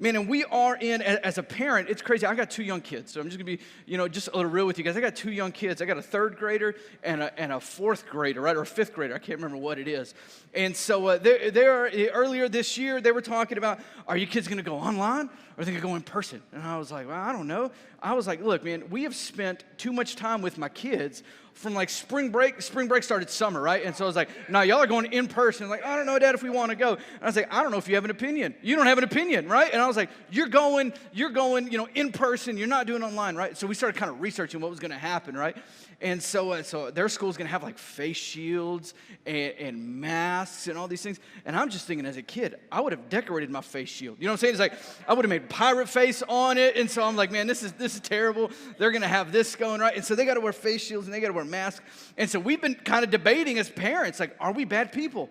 Man, and we are as a parent, it's crazy. I got 2 young kids, so I'm just going to be, just a little real with you guys. I got 2 young kids. I got a 3rd grader and a 4th grader, right, or a 5th grader. I can't remember what it is. And so earlier this year, they were talking about, are you kids going to go online or are they going to go in person? And I was like, well, I don't know. I was like, look, man, we have spent too much time with my kids from like spring break started summer, right? And so I was like, no, y'all are going in person. Like, I don't know, Dad, if we want to go. And I was like, I don't know if you have an opinion. You don't have an opinion, right? And I was like, you're going, in person. You're not doing online, right? So we started kind of researching what was going to happen, right? And so their school's going to have like face shields and masks and all these things. And I'm just thinking as a kid, I would have decorated my face shield. You know what I'm saying? It's like I would have made pirate face on it. And so I'm like, man, this is terrible. They're going to have this going, right? And so they got to wear face shields and they got to wear masks. And so we've been kind of debating as parents, like, are we bad people?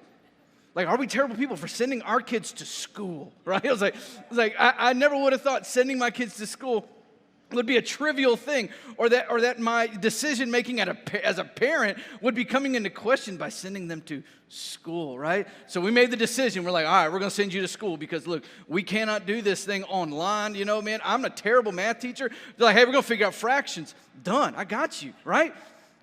Like, are we terrible people for sending our kids to school, right? I was like, I never would have thought sending my kids to school would be a trivial thing, or that my decision making as a parent would be coming into question by sending them to school, right? So we made the decision. We're like, all right, we're going to send you to school because look, we cannot do this thing online. Man, I'm a terrible math teacher. They're like, hey, we're going to figure out fractions. Done. I got you, right?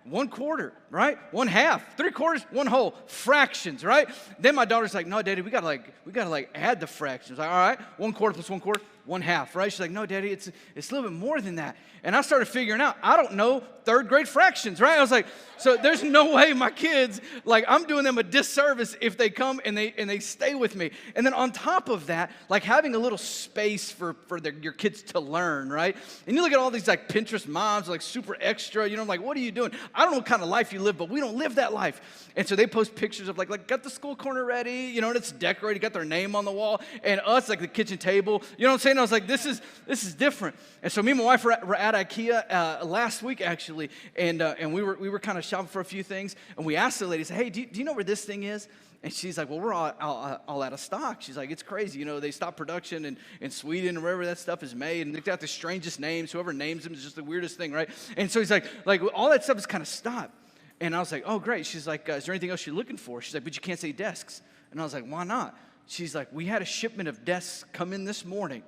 1/4, right? 1/2, 3/4, 1 whole, fractions, right? Then my daughter's like, no, Daddy, we gotta add the fractions. Like, all right, 1/4 plus 1/4, 1/2, right? She's like, no, Daddy, it's a little bit more than that. And I started figuring out, I don't know 3rd grade fractions, right? I was like, so there's no way my kids, like, I'm doing them a disservice if they come and they stay with me. And then on top of that, like having a little space for your kids to learn, right? And you look at all these like Pinterest moms, like super extra, like, what are you doing? I don't know what kind of life you live, but we don't live that life. And so they post pictures of like got the school corner ready, and it's decorated, got their name on the wall, and us like the kitchen table. You know what I'm saying? I was like, this is different. And so me and my wife were at IKEA last week actually, and we were kind of shopping for a few things, and we asked the lady, said, hey, do you know where this thing is? And she's like, well, we're all out of stock. She's like, it's crazy. They stopped production in Sweden or wherever that stuff is made. And they've got the strangest names. Whoever names them is just the weirdest thing, right? And so he's like all that stuff is kind of stopped. And I was like, oh, great. She's like, is there anything else you're looking for? She's like, but you can't say desks. And I was like, why not? She's like, we had a shipment of desks come in this morning,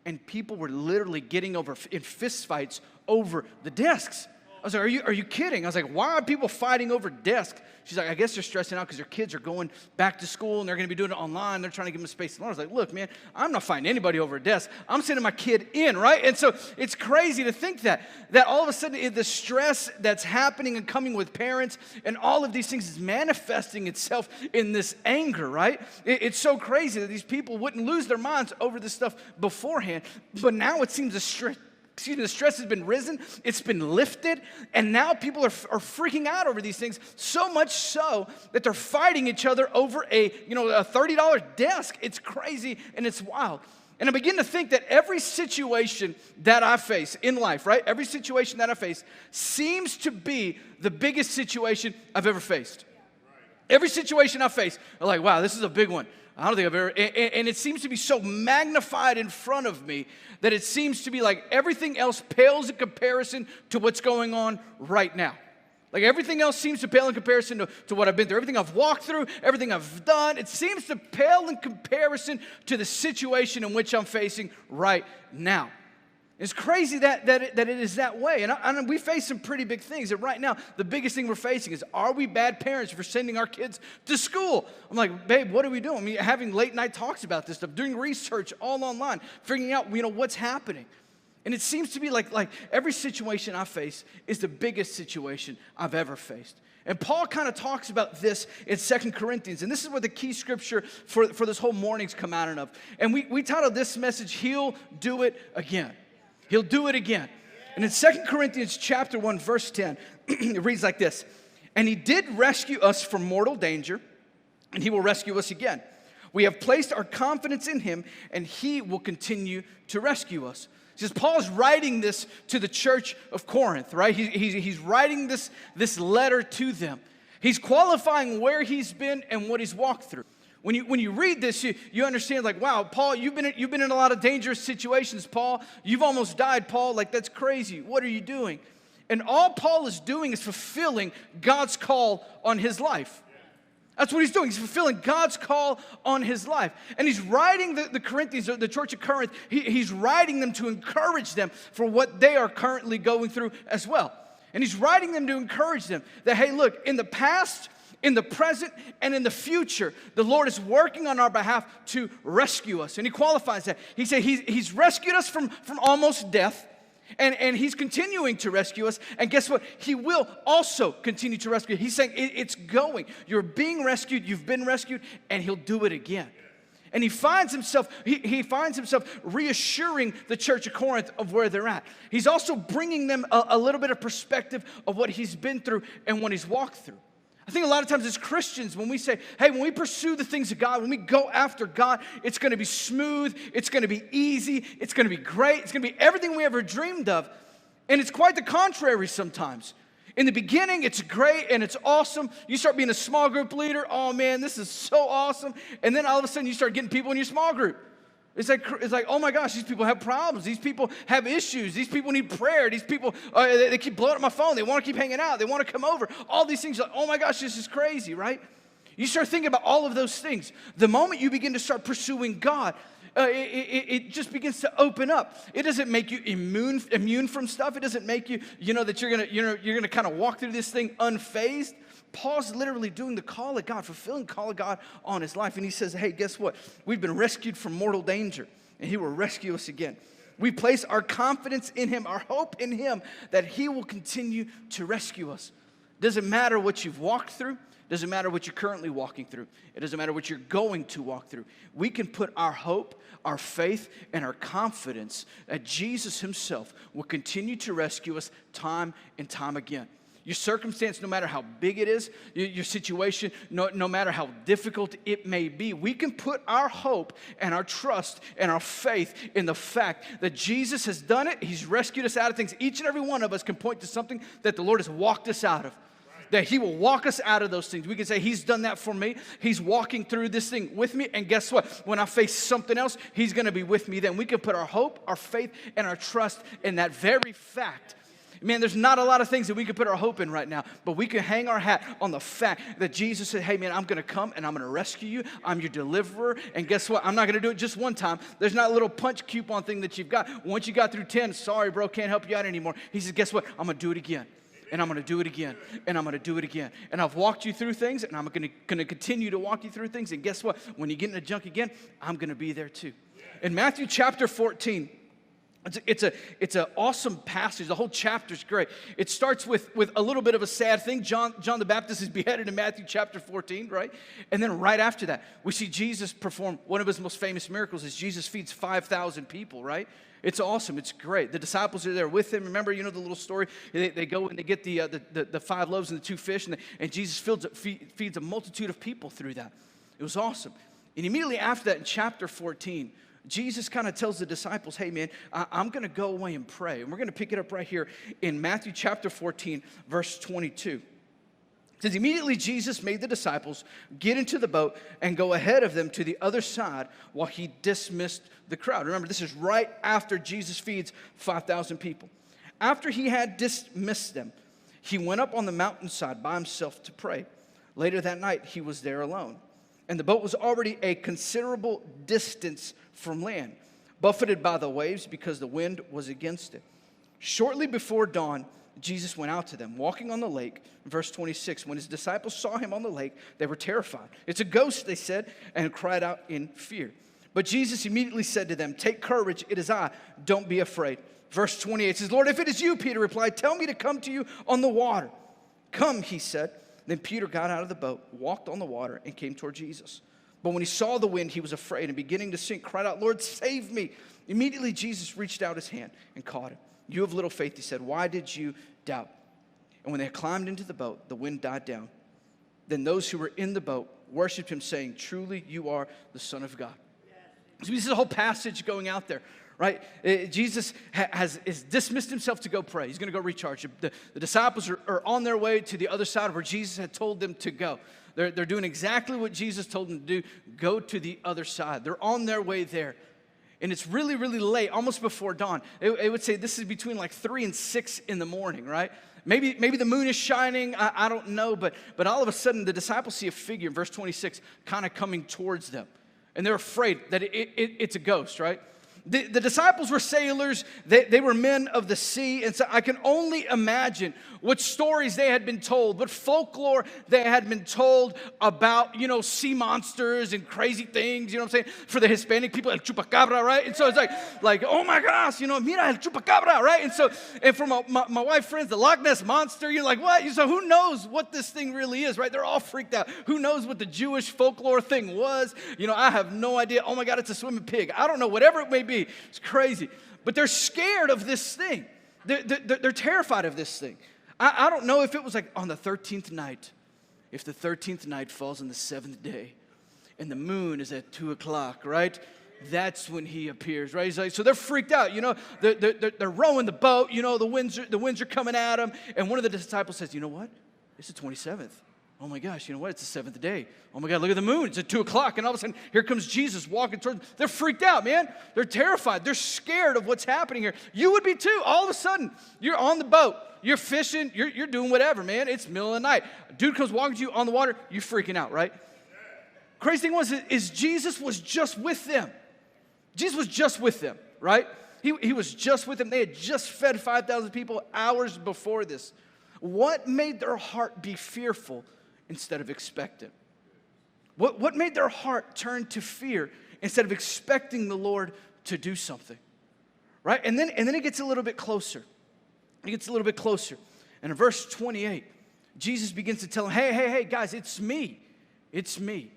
and people were literally getting in fistfights over the desks. I was like, are you kidding? I was like, why are people fighting over desks? She's like, I guess they're stressing out because their kids are going back to school and they're going to be doing it online. They're trying to give them space. And I was like, look, man, I'm not fighting anybody over a desk. I'm sending my kid in, right? And so it's crazy to think that all of a sudden the stress that's happening and coming with parents and all of these things is manifesting itself in this anger, right? It's so crazy that these people wouldn't lose their minds over this stuff beforehand. But now it seems the stress has been risen, it's been lifted, and now people are freaking out over these things, so much so that they're fighting each other over a $30 desk. It's crazy and it's wild. And I begin to think that every situation that I face in life, right? Every situation that I face seems to be the biggest situation I've ever faced. Every situation I face, I'm like, wow, this is a big one. I don't think I've ever, and it seems to be so magnified in front of me that it seems to be like everything else pales in comparison to what's going on right now. Like everything else seems to pale in comparison to what I've been through. Everything I've walked through, everything I've done, it seems to pale in comparison to the situation in which I'm facing right now. It's crazy that it is that way. And we face some pretty big things. And right now, the biggest thing we're facing is, are we bad parents for sending our kids to school? I'm like, babe, what are we doing? I mean, having late night talks about this stuff, doing research all online, figuring out, what's happening. And it seems to be like every situation I face is the biggest situation I've ever faced. And Paul kind of talks about this in 2 Corinthians. And this is where the key scripture for this whole morning's come out of. And we titled this message, He'll Do It Again. He'll do it again. And in 2 Corinthians chapter 1, verse 10, it reads like this. And he did rescue us from mortal danger, and he will rescue us again. We have placed our confidence in him, and he will continue to rescue us. Says Paul's writing this to the church of Corinth, right? He's writing this letter to them. He's qualifying where he's been and what he's walked through. When you read this, you understand, like, wow, Paul, you've been in a lot of dangerous situations, Paul. You've almost died, Paul. Like, that's crazy. What are you doing? And all Paul is doing is fulfilling God's call on his life. That's what he's doing. He's fulfilling God's call on his life. And he's writing the Corinthians, the church of Corinth, he's writing them to encourage them for what they are currently going through as well. And he's writing them to encourage them that, hey, look, in the past, in the present, and in the future, the Lord is working on our behalf to rescue us. And he qualifies that. He said he's rescued us from almost death. And he's continuing to rescue us. And guess what? He will also continue to rescue. He's saying it's going. You're being rescued. You've been rescued. And he'll do it again. And he finds himself reassuring the church of Corinth of where they're at. He's also bringing them a little bit of perspective of what he's been through and what he's walked through. I think a lot of times as Christians, when we say, hey, when we pursue the things of God, when we go after God, it's going to be smooth, it's going to be easy, it's going to be great, it's going to be everything we ever dreamed of. And it's quite the contrary sometimes. In the beginning, it's great and it's awesome. You start being a small group leader, oh man, this is so awesome. And then all of a sudden you start getting people in your small group. It's like, oh my gosh, these people have problems. These people have issues. These people need prayer. These people, they keep blowing up my phone. They want to keep hanging out. They want to come over. All these things, like, oh my gosh, this is crazy, right? You start thinking about all of those things. The moment you begin to start pursuing God, it just begins to open up. It doesn't make you immune from stuff. It doesn't make you, that you're gonna kind of walk through this thing unfazed. Paul's literally doing the call of God, fulfilling the call of God on his life. And he says, hey, guess what? We've been rescued from mortal danger, and he will rescue us again. We place our confidence in him, our hope in him, that he will continue to rescue us. Doesn't matter what you've walked through. Doesn't matter what you're currently walking through. It doesn't matter what you're going to walk through. We can put our hope, our faith, and our confidence that Jesus himself will continue to rescue us time and time again. Your circumstance, no matter how big it is, your situation, no matter how difficult it may be, we can put our hope and our trust and our faith in the fact that Jesus has done it. He's rescued us out of things. Each and every one of us can point to something that the Lord has walked us out of. That he will walk us out of those things. We can say, he's done that for me. He's walking through this thing with me. And guess what? When I face something else, he's going to be with me then. We can put our hope, our faith, and our trust in that very fact. Man, there's not a lot of things that we can put our hope in right now, but we can hang our hat on the fact that Jesus said, hey man, I'm going to come and I'm going to rescue you. I'm your deliverer. And guess what? I'm not going to do it just one time. There's not a little punch coupon thing that you've got. Once you got through 10, sorry bro, can't help you out anymore. He says, guess what? I'm going to do it again. And I'm going to do it again. And I'm going to do it again. And I've walked you through things, and I'm going to continue to walk you through things. And guess what? When you get in the junk again, I'm going to be there too. In Matthew chapter 14, it's an awesome passage. The whole chapter is great. It starts with a little bit of a sad thing. John the Baptist is beheaded in Matthew chapter 14, right? And then right after that, we see Jesus perform one of his most famous miracles is Jesus feeds 5,000 people, right? It's awesome. It's great. The disciples are there with him. Remember, the little story? They go and they get the 5 loaves and the 2 fish, and Jesus feeds a multitude of people through that. It was awesome. And immediately after that, in chapter 14, Jesus kind of tells the disciples, hey man, I'm going to go away and pray. And we're going to pick it up right here in Matthew chapter 14, verse 22. It says, immediately Jesus made the disciples get into the boat and go ahead of them to the other side while he dismissed the crowd. Remember, this is right after Jesus feeds 5,000 people. After he had dismissed them, he went up on the mountainside by himself to pray. Later that night, he was there alone. And the boat was already a considerable distance from land, buffeted by the waves because the wind was against it. Shortly before dawn, Jesus went out to them, walking on the lake. Verse 26, when his disciples saw him on the lake, they were terrified. It's a ghost, they said, and cried out in fear. But Jesus immediately said to them, take courage, it is I, don't be afraid. Verse 28 says, Lord, if it is you, Peter replied, tell me to come to you on the water. Come, he said. Then Peter got out of the boat, walked on the water, and came toward Jesus. But when he saw the wind, he was afraid, and beginning to sink, cried out, Lord, save me. Immediately Jesus reached out his hand and caught him. You have little faith, he said. Why did you doubt? And when they had climbed into the boat, the wind died down. Then those who were in the boat worshiped him, saying, truly you are the Son of God. So this is a whole passage going out there. Right? Jesus has dismissed himself to go pray. He's going to go recharge. The disciples are on their way to the other side where Jesus had told them to go. They're doing exactly what Jesus told them to do. Go to the other side. They're on their way there. and it's really, really late, almost before dawn. It would say this is between like 3 and 6 in the morning, right? Maybe the moon is shining, I don't know, but all of a sudden the disciples see a figure in verse 26 kind of coming towards them. And they're afraid that it's a ghost, right? The disciples were sailors, they were men of the sea, and so I can only imagine what stories they had been told, what folklore they had been told about, sea monsters and crazy things, you know what I'm saying? For the Hispanic people, el chupacabra, right? And so it's like, oh my gosh, mira el chupacabra, right? And for my wife friends, the Loch Ness monster, you're like, what? So who knows what this thing really is, right? They're all freaked out. Who knows what the Jewish folklore thing was? I have no idea. Oh my God, it's a swimming pig. I don't know, whatever it may be. It's crazy. But they're scared of this thing. They're terrified of this thing. I don't know if it was like on the 13th night, if the 13th night falls on the 7th day, and the moon is at 2 o'clock, right? That's when he appears, right? He's like, so they're freaked out, they're rowing the boat, the winds are coming at them, and one of the disciples says, you know what? It's the 27th. Oh my gosh, you know what? It's the 7th day. Oh my God, look at the moon. It's at 2 o'clock. And all of a sudden, here comes Jesus walking towards them. They're freaked out, man. They're terrified. They're scared of what's happening here. You would be too. All of a sudden, you're on the boat. You're fishing. You're doing whatever, man. It's middle of the night. A dude comes walking to you on the water. You're freaking out, right? Crazy thing is Jesus was just with them. Jesus was just with them, right? He was just with them. They had just fed 5,000 people hours before this. What made their heart be fearful instead of expectant? What made their heart turn to fear instead of expecting the Lord to do something? Right? And then it gets a little bit closer. It gets a little bit closer. And in verse 28, Jesus begins to tell them, hey, guys, it's me. It's me.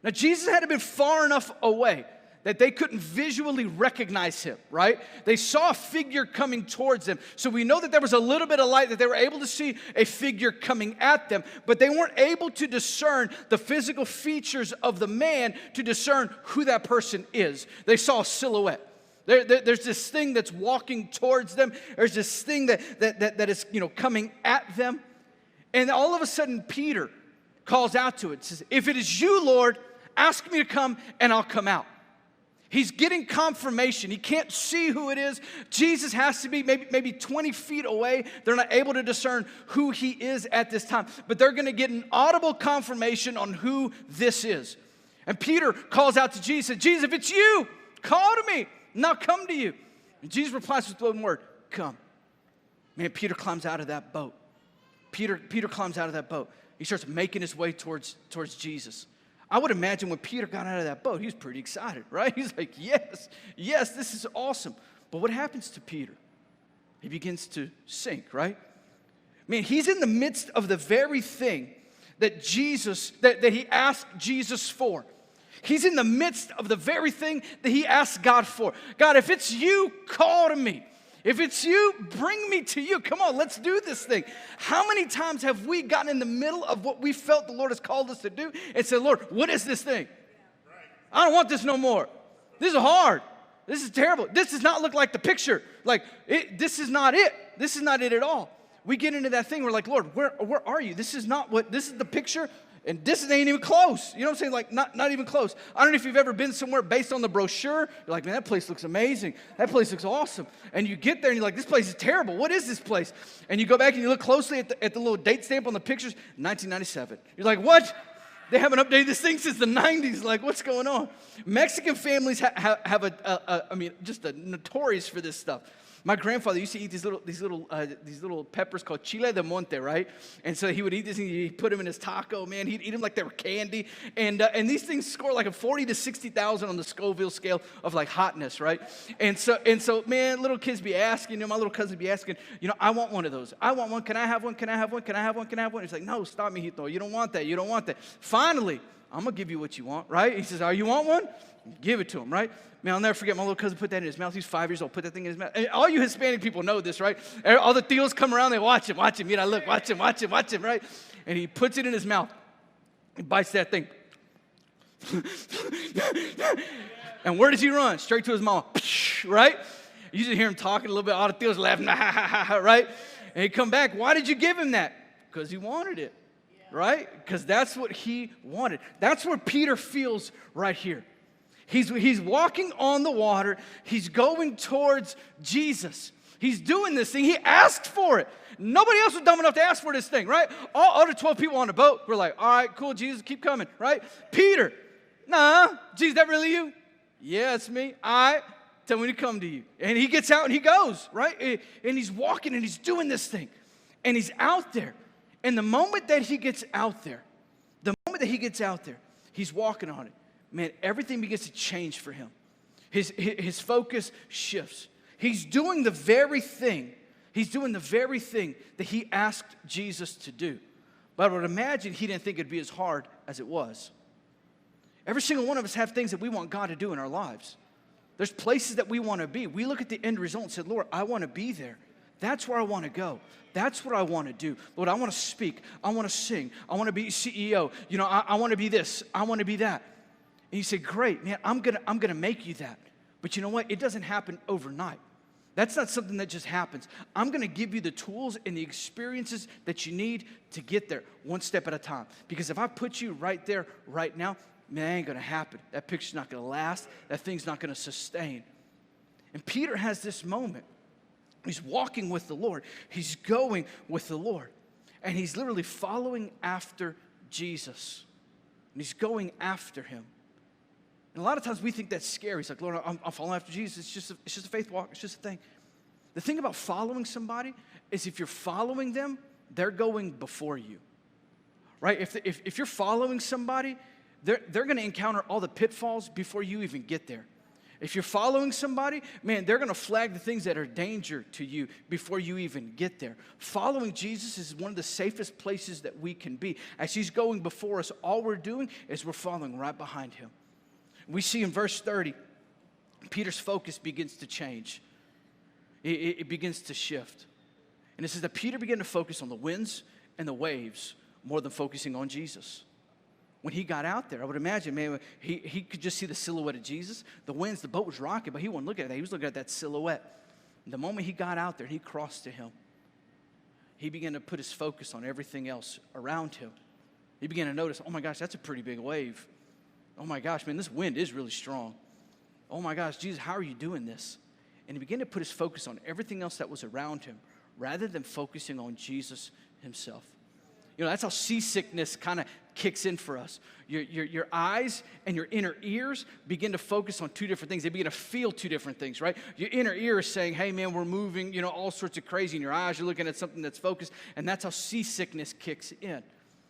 Now, Jesus had to been far enough away that they couldn't visually recognize him, right? They saw a figure coming towards them. So we know that there was a little bit of light, that they were able to see a figure coming at them, but they weren't able to discern the physical features of the man to discern who that person is. They saw a silhouette. There's this thing that's walking towards them. There's this thing that is, coming at them. And all of a sudden, Peter calls out to it, says, if it is you, Lord, ask me to come and I'll come out. He's getting confirmation. He can't see who it is. Jesus has to be maybe 20 feet away. They're not able to discern who he is at this time. But they're going to get an audible confirmation on who this is. And Peter calls out to Jesus, says, Jesus, if it's you, call to me, and I'll come to you. And Jesus replies with one word, come. Man, Peter climbs out of that boat. Peter climbs out of that boat. He starts making his way towards Jesus. I would imagine when Peter got out of that boat, he was pretty excited, right? He's like, yes, this is awesome. But what happens to Peter? He begins to sink, right? Man, he's in the midst of the very thing that that he asked Jesus for. He's in the midst of the very thing that he asked God for. God, if it's you, call to me. If it's you, bring me to you. Come on, let's do this thing. How many times have we gotten in the middle of what we felt the Lord has called us to do and said, Lord, what is this thing? I don't want this no more. This is hard. This is terrible. This does not look like the picture. This is not it. This is not it at all. We get into that thing. We're like, Lord, where are you? This is the picture. And this ain't even close. You know what I'm saying? Not even close. I don't know if you've ever been somewhere based on the brochure. You're like, man, that place looks amazing. That place looks awesome. And you get there and you're like, this place is terrible. What is this place? And you go back and you look closely at the little date stamp on the pictures, 1997. You're like, what? They haven't updated this thing since the 90s. Like, what's going on? Mexican families have just a notorious for this stuff. My grandfather used to eat these little peppers called chile de monte, right? And so he would eat this and he'd put them in his taco, man. He'd eat them like they were candy. And these things score like a 40 to 60,000 on the Scoville scale of like hotness, right? And so, man, little kids be asking, my little cousins be asking, I want one of those. I want one. Can I have one? Can I have one? Can I have one? Can I have one? He's like, no, stop me, Hito. You don't want that. You don't want that. Finally, I'm going to give you what you want, right? He says, oh, you want one? Give it to him, right? Man, I'll never forget my little cousin put that in his mouth. He's 5 years old. Put that thing in his mouth. And all you Hispanic people know this, right? All the tios come around. They watch him. Look, watch him, right? And he puts it in his mouth. He bites that thing. And where does he run? Straight to his mama, right? You usually hear him talking a little bit. All the tios laughing, right? And he come back. Why did you give him that? Because he wanted it, right? Because that's what he wanted. That's where Peter feels right here. He's walking on the water. He's going towards Jesus. He's doing this thing. He asked for it. Nobody else was dumb enough to ask for this thing, right? All other 12 people on the boat were like, all right, cool, Jesus, keep coming, right? Peter, nah, Jesus, that really you? Yeah, it's me. All right, tell me to come to you. And he gets out and he goes, right? And he's walking and he's doing this thing. And he's out there. And the moment that he gets out there, he's walking on it. Man, everything begins to change for him. His focus shifts. He's doing the very thing that he asked Jesus to do. But I would imagine he didn't think it'd be as hard as it was. Every single one of us have things that we want God to do in our lives. There's places that we want to be. We look at the end result and say, Lord, I want to be there. That's where I want to go. That's what I want to do. Lord, I want to speak. I want to sing. I want to be CEO. You know, I want to be this. I want to be that. And you say, great, man, I'm gonna make you that. But you know what? It doesn't happen overnight. That's not something that just happens. I'm going to give you the tools and the experiences that you need to get there, one step at a time. Because if I put you right there, right now, man, that ain't going to happen. That picture's not going to last. That thing's not going to sustain. And Peter has this moment. He's walking with the Lord. He's going with the Lord. And he's literally following after Jesus. And he's going after him. And a lot of times we think that's scary. It's like, Lord, I'm following after Jesus. It's just a faith walk. It's just a thing. The thing about following somebody is if you're following them, they're going before you, right? If you're following somebody, they're going to encounter all the pitfalls before you even get there. If you're following somebody, man, they're going to flag the things that are danger to you before you even get there. Following Jesus is one of the safest places that we can be. As he's going before us, all we're doing is we're following right behind him. We see in verse 30, Peter's focus begins to change. It begins to shift. And it says that Peter began to focus on the winds and the waves more than focusing on Jesus. When he got out there, I would imagine, man, he could just see the silhouette of Jesus. The winds, the boat was rocking, but he wasn't looking at that. He was looking at that silhouette. And the moment he got out there and he crossed to him, he began to put his focus on everything else around him. He began to notice, oh my gosh, that's a pretty big wave. Oh my gosh, man, this wind is really strong. Oh my gosh, Jesus, how are you doing this? And he began to put his focus on everything else that was around him rather than focusing on Jesus himself. You know, that's how seasickness kind of kicks in for us. Your eyes and your inner ears begin to focus on two different things. They begin to feel two different things, right? Your inner ear is saying, hey, man, we're moving, you know, all sorts of crazy. And your eyes are looking at something that's focused. And that's how seasickness kicks in.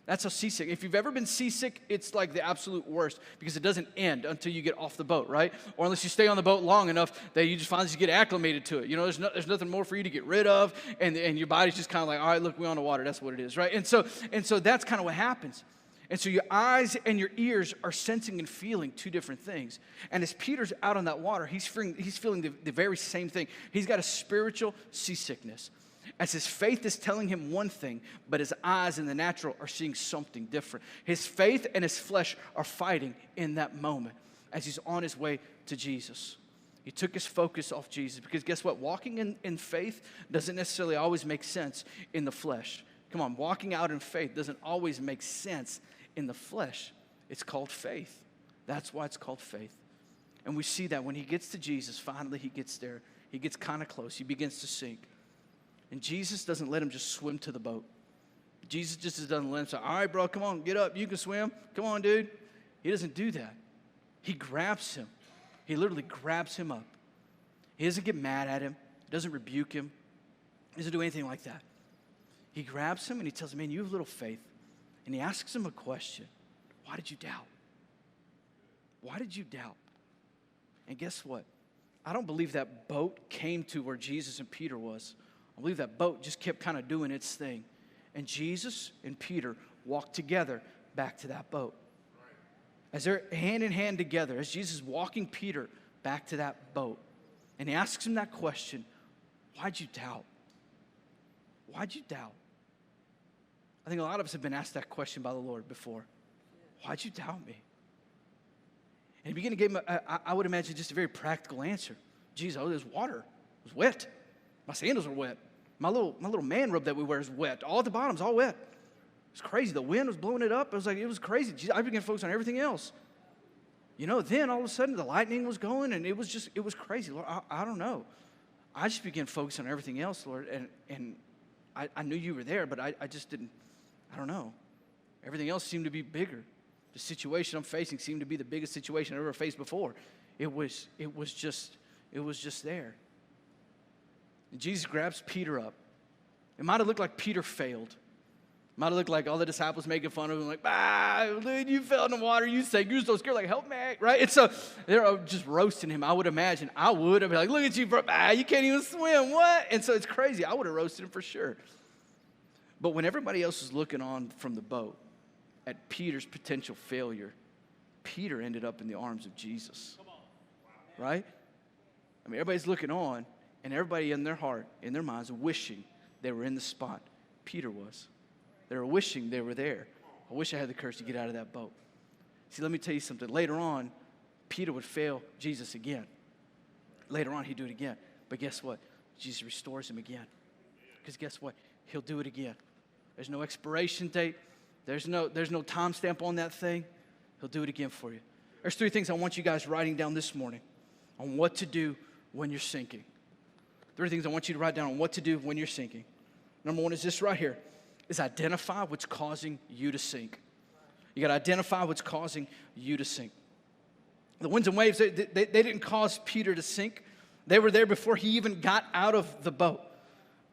That's how seasick. If you've ever been seasick, it's like the absolute worst because it doesn't end until you get off the boat, right? Or unless you stay on the boat long enough that you just finally get acclimated to it. You know, there's nothing more for you to get rid of, and your body's just kind of like, all right, look, we're on the water. That's what it is, right? And so that's kind of what happens. And so your eyes and your ears are sensing and feeling two different things. And as Peter's out on that water, he's feeling the very same thing. He's got a spiritual seasickness. As his faith is telling him one thing, but his eyes in the natural are seeing something different. His faith and his flesh are fighting in that moment as he's on his way to Jesus. He took his focus off Jesus because guess what? Walking in faith doesn't necessarily always make sense in the flesh. Come on, walking out in faith doesn't always make sense in the flesh. It's called faith. That's why it's called faith. And we see that when he gets to Jesus, finally he gets there. He gets kind of close. He begins to sink. And Jesus doesn't let him just swim to the boat. Jesus just doesn't let him say, all right, bro, come on, get up. You can swim. Come on, dude. He doesn't do that. He grabs him. He literally grabs him up. He doesn't get mad at him. He doesn't rebuke him. He doesn't do anything like that. He grabs him and he tells him, man, you have little faith. And he asks him a question. Why did you doubt? Why did you doubt? And guess what? I don't believe that boat came to where Jesus and Peter was. I believe that boat just kept kind of doing its thing. And Jesus and Peter walked together back to that boat. As they're hand in hand together, as Jesus is walking Peter back to that boat, and he asks him that question, why'd you doubt? Why'd you doubt? I think a lot of us have been asked that question by the Lord before. Why'd you doubt me? And he began to give him, I would imagine, just a very practical answer. Jesus, there's water. It was wet. My sandals were wet. My little man robe that we wear is wet. All at the bottom's all wet. It's crazy. The wind was blowing it up. It was crazy. I began to focus on everything else. then all of a sudden the lightning was going, and it was crazy. Lord, I don't know. I just began focusing on everything else, Lord, and I knew you were there, but I just didn't, I don't know. Everything else seemed to be bigger. The situation I'm facing seemed to be the biggest situation I've ever faced before. It was just there. And Jesus grabs Peter up. It might have looked like Peter failed. It might have looked like all the disciples making fun of him, like, dude, you fell in the water, you sank, you're so scared, like, help me, right? And so they're just roasting him. I would imagine. I would have been like, look at you, bro, you can't even swim, what? And so it's crazy. I would have roasted him for sure. But when everybody else was looking on from the boat at Peter's potential failure, Peter ended up in the arms of Jesus, right? I mean, everybody's looking on, and everybody in their heart, in their minds, wishing they were in the spot Peter was. They were wishing they were there. I wish I had the courage to get out of that boat. See, let me tell you something. Later on, Peter would fail Jesus again. Later on, he'd do it again. But guess what? Jesus restores him again. Because guess what? He'll do it again. There's no expiration date. There's no time stamp on that thing. He'll do it again for you. There's 3 things I want you guys writing down this morning on what to do when you're sinking. 3 things I want you to write down on what to do when you're sinking. Number 1 is this right here, is identify what's causing you to sink. You got to identify what's causing you to sink. The winds and waves, they didn't cause Peter to sink. They were there before he even got out of the boat.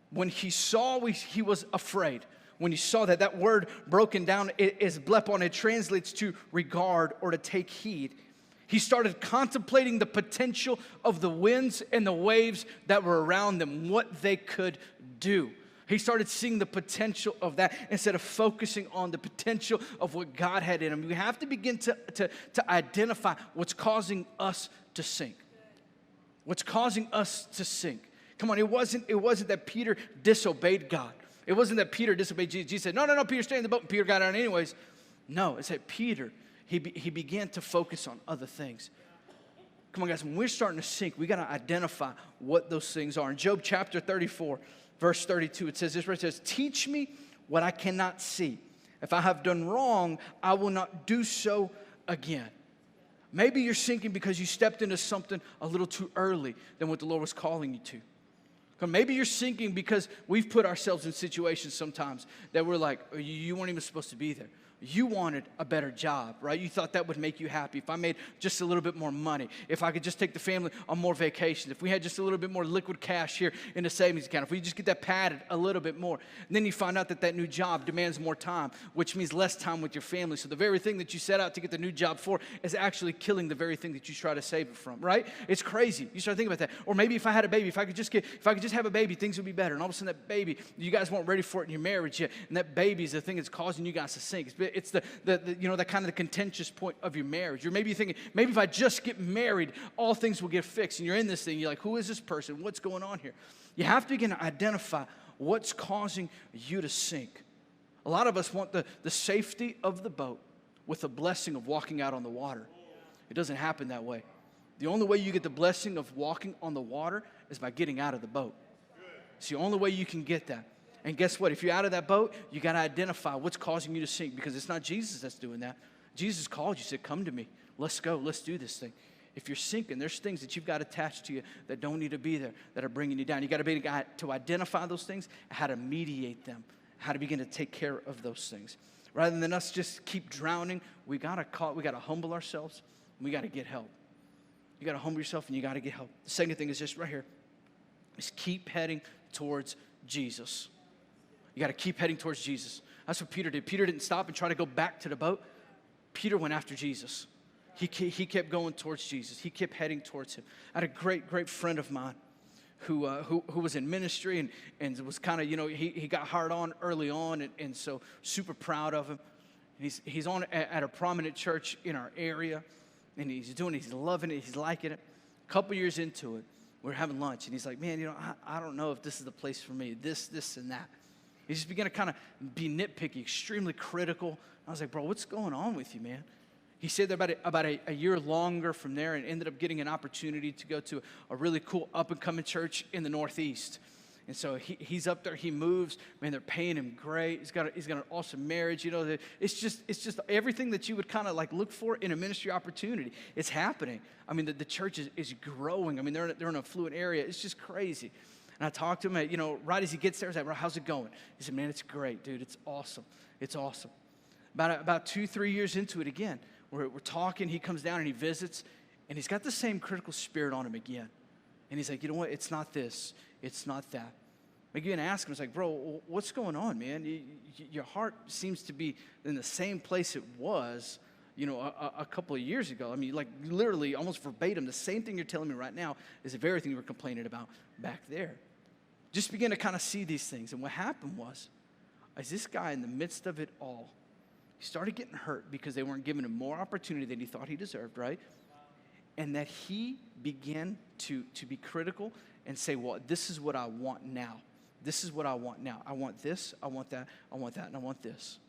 When he saw, he was afraid. When he saw that word broken down is blepon. It translates to regard or to take heed. He started contemplating the potential of the winds and the waves that were around them, what they could do. He started seeing the potential of that instead of focusing on the potential of what God had in him. We have to begin to identify what's causing us to sink. What's causing us to sink. Come on, it wasn't that Peter disobeyed God. It wasn't that Peter disobeyed Jesus. Jesus said, no, Peter, stay in the boat. And Peter got out anyways. No, it's that Peter, he began to focus on other things. Come on, guys, when we're starting to sink, we got to identify what those things are. In Job chapter 34, verse 32, it says this, where it says, teach me what I cannot see. If I have done wrong, I will not do so again. Maybe you're sinking because you stepped into something a little too early than what the Lord was calling you to. Maybe you're sinking because we've put ourselves in situations sometimes that we're like, you weren't even supposed to be there. You wanted a better job, right? You thought that would make you happy. If I made just a little bit more money, if I could just take the family on more vacations, if we had just a little bit more liquid cash here in the savings account, if we just get that padded a little bit more. And then you find out that new job demands more time, which means less time with your family. So the very thing that you set out to get the new job for is actually killing the very thing that you try to save it from, right? It's crazy. You start thinking about that. Or maybe if I had a baby, if I could just have a baby, things would be better. And all of a sudden that baby, you guys weren't ready for it in your marriage yet. And that baby is the thing that's causing you guys to sink. It's the kind of the contentious point of your marriage. Or maybe you're thinking, maybe if I just get married, all things will get fixed. And you're in this thing, you're like, who is this person? What's going on here? You have to begin to identify what's causing you to sink. A lot of us want the safety of the boat with the blessing of walking out on the water. It doesn't happen that way. The only way you get the blessing of walking on the water is by getting out of the boat. It's the only way you can get that. And guess what? If you're out of that boat, you got to identify what's causing you to sink, because it's not Jesus that's doing that. Jesus called you, said, come to me. Let's go. Let's do this thing. If you're sinking, there's things that you've got attached to you that don't need to be there, that are bringing you down. You got to be a guy to identify those things, how to mediate them, how to begin to take care of those things. Rather than us just keep drowning, we got to humble ourselves, and we got to get help. You got to humble yourself, and you got to get help. The second thing is just right here, is keep heading towards Jesus. You got to keep heading towards Jesus. That's what Peter did. Peter didn't stop and try to go back to the boat. Peter went after Jesus. He kept going towards Jesus. He kept heading towards him. I had a great friend of mine who was in ministry and was kind of, he got hard on early on, and so super proud of him. And he's on at a prominent church in our area, and he's loving it, he's liking it. A couple years into it, we're having lunch, and he's like, man, I don't know if this is the place for me, this and that. He just began to kind of be nitpicky, extremely critical. I was like, bro, what's going on with you, man? He stayed there about a year longer from there and ended up getting an opportunity to go to a really cool up-and-coming church in the Northeast. And so he's up there, he moves, man, they're paying him great. He's got an awesome marriage, it's just everything that you would kind of like look for in a ministry opportunity. It's happening. I mean, the church is growing. I mean, they're in an affluent area. It's just crazy. And I talked to him, right as he gets there, I was like, bro, how's it going? He said, man, it's great, dude. It's awesome. It's awesome. About 2-3 years into it again, we're talking, he comes down and he visits, and he's got the same critical spirit on him again. And he's like, you know what? It's not this. It's not that. I begin to ask him, it's like, bro, what's going on, man? Your heart seems to be in the same place it was, a couple of years ago. I mean, like literally almost verbatim, the same thing you're telling me right now is the very thing you were complaining about back there. Just begin to kind of see these things. And what happened was, as this guy in the midst of it all, he started getting hurt because they weren't giving him more opportunity than he thought he deserved, right? And that he began to be critical and say, well, this is what I want now. This is what I want now. I want this, I want that, I want that, and I want this.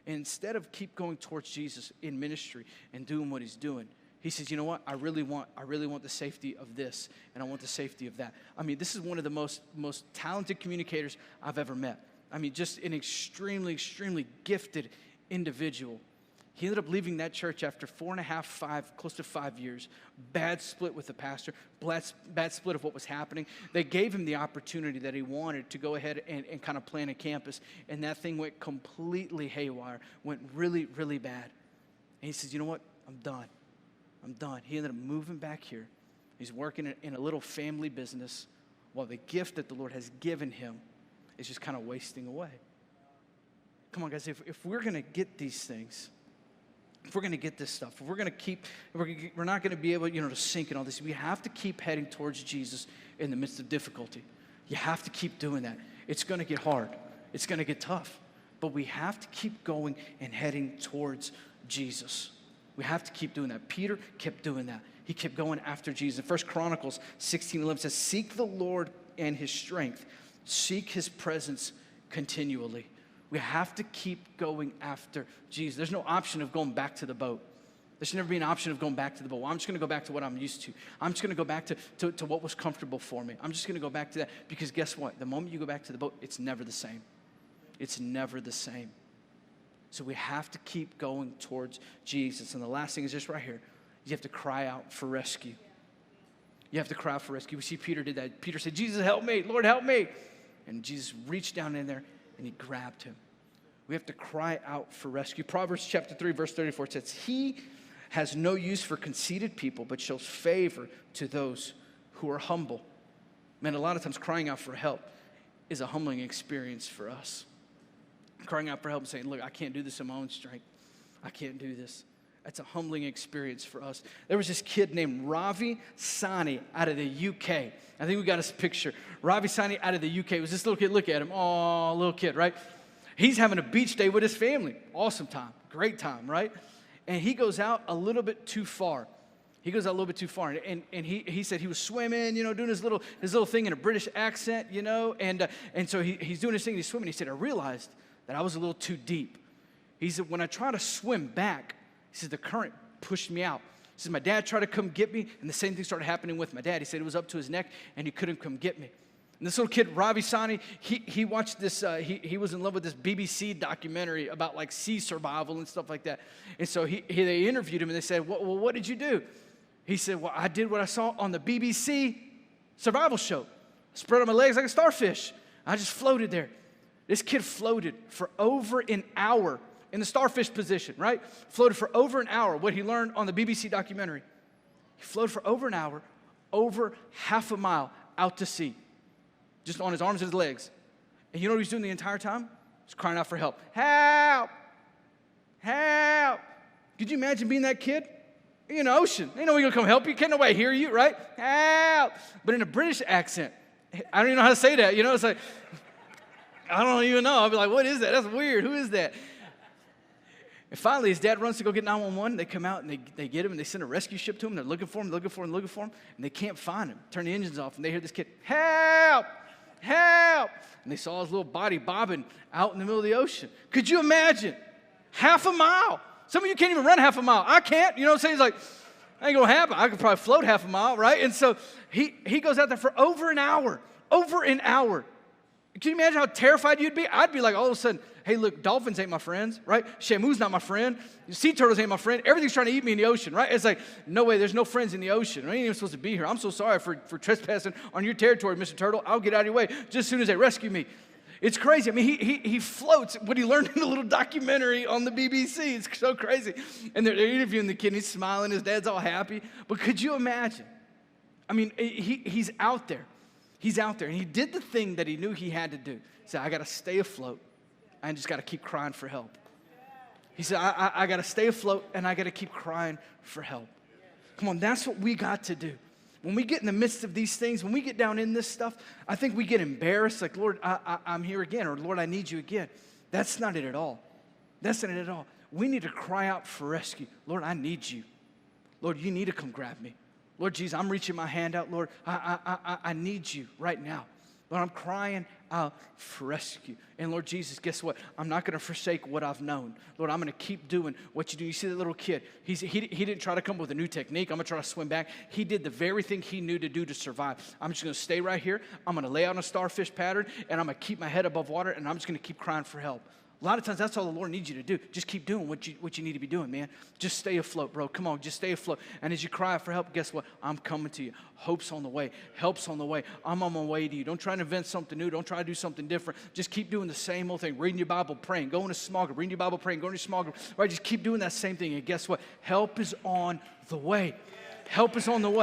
And instead of keep going towards Jesus in ministry and doing what he's doing, he says, you know what? I really want the safety of this, and I want the safety of that. I mean, this is one of the most talented communicators I've ever met. I mean, just an extremely, extremely gifted individual. He ended up leaving that church after 4.5, close to 5 years. Bad split with the pastor, bad split of what was happening. They gave him the opportunity that he wanted to go ahead and kind of plan a campus, and that thing went completely haywire, went really, really bad. And he says, you know what? I'm done. He ended up moving back here. He's working in a little family business while the gift that the Lord has given him is just kind of wasting away. Come on, guys, if we're going to get these things, if we're going to get this stuff, if we're going to keep, we're not going to be able, to sink in all this. We have to keep heading towards Jesus in the midst of difficulty. You have to keep doing that. It's going to get hard. It's going to get tough. But we have to keep going and heading towards Jesus. We have to keep doing that. Peter kept doing that. He kept going after Jesus. 1 Chronicles 16:11 says, seek the Lord and his strength. Seek his presence continually. We have to keep going after Jesus. There's no option of going back to the boat. There should never be an option of going back to the boat. Well, I'm just going to go back to what I'm used to. I'm just going to go back to what was comfortable for me. I'm just going to go back to that because guess what? The moment you go back to the boat, it's never the same. It's never the same. So we have to keep going towards Jesus. And the last thing is just right here. You have to cry out for rescue. You have to cry out for rescue. We see Peter did that. Peter said, Jesus, help me. Lord, help me. And Jesus reached down in there and he grabbed him. We have to cry out for rescue. Proverbs chapter 3, verse 34 says, he has no use for conceited people, but shows favor to those who are humble. Man, a lot of times crying out for help is a humbling experience for us. Crying out for help and saying, look, I can't do this in my own strength. I can't do this. That's a humbling experience for us. There was this kid named Ravi Sani out of the UK. I think we got his picture. Ravi Sani out of the UK. It was this little kid. Look at him. Oh, little kid, right? He's having a beach day with his family. Awesome time. Great time, right? And he goes out a little bit too far. And he said he was swimming, doing his little thing in a British accent, and so he's doing his thing, he's swimming. He said, I realized that I was a little too deep. He said, when I try to swim back, he said, the current pushed me out. He said, my dad tried to come get me, and the same thing started happening with my dad. He said it was up to his neck, and he couldn't come get me. And this little kid, Ravi Sani, he watched this, he was in love with this BBC documentary about like sea survival and stuff like that. And so they interviewed him, and they said, well, what did you do? He said, well, I did what I saw on the BBC survival show. I spread out my legs like a starfish. I just floated there. This kid floated for over an hour in the starfish position, right? Floated for over an hour, what he learned on the BBC documentary. He floated for over an hour, over half a mile out to sea, just on his arms and his legs. And you know what he was doing the entire time? He was crying out for help. Help! Help! Could you imagine being that kid? You're in the ocean. Ain't nobody gonna come help you. Can't nobody hear you, right? Help! But in a British accent. I don't even know how to say that. It's like, I don't even know. I'll be like, what is that? That's weird. Who is that? And finally, his dad runs to go get 911. They come out and they get him and they send a rescue ship to him. They're looking for him, and they can't find him. Turn the engines off and they hear this kid, help, help. And they saw his little body bobbing out in the middle of the ocean. Could you imagine? Half a mile. Some of you can't even run half a mile. I can't. You know what I'm saying? He's like, that ain't going to happen. I could probably float half a mile, right? And so he goes out there for over an hour. Can you imagine how terrified you'd be? I'd be like, all of a sudden, hey, look, dolphins ain't my friends, right? Shamu's not my friend. Sea turtles ain't my friend. Everything's trying to eat me in the ocean, right? It's like, no way, there's no friends in the ocean. I ain't even supposed to be here. I'm so sorry for trespassing on your territory, Mr. Turtle. I'll get out of your way just as soon as they rescue me. It's crazy. I mean, he floats what he learned in a little documentary on the BBC. It's so crazy. And they're interviewing the kid, and he's smiling. His dad's all happy. But could you imagine? I mean, he's out there. He's out there, and he did the thing that he knew he had to do. He said, I got to stay afloat. I just got to keep crying for help. He said, I got to stay afloat, and I got to keep crying for help. Come on, that's what we got to do. When we get in the midst of these things, when we get down in this stuff, I think we get embarrassed, like, Lord, I'm here again, or Lord, I need you again. That's not it at all. That's not it at all. We need to cry out for rescue. Lord, I need you. Lord, you need to come grab me. Lord Jesus, I'm reaching my hand out. Lord, I need you right now. Lord, I'm crying out for rescue. And Lord Jesus, guess what? I'm not going to forsake what I've known. Lord, I'm going to keep doing what you do. You see that little kid? He didn't try to come up with a new technique. I'm going to try to swim back. He did the very thing he knew to do to survive. I'm just going to stay right here. I'm going to lay out a starfish pattern, and I'm going to keep my head above water, and I'm just going to keep crying for help. A lot of times, that's all the Lord needs you to do. Just keep doing what you need to be doing, man. Just stay afloat, bro. Come on, just stay afloat. And as you cry for help, guess what? I'm coming to you. Hope's on the way. Help's on the way. I'm on my way to you. Don't try to invent something new. Don't try to do something different. Just keep doing the same old thing. Reading your Bible, praying. Going to small group. Reading your Bible, praying. Going to small group. Right? Just keep doing that same thing. And guess what? Help is on the way. Help is on the way.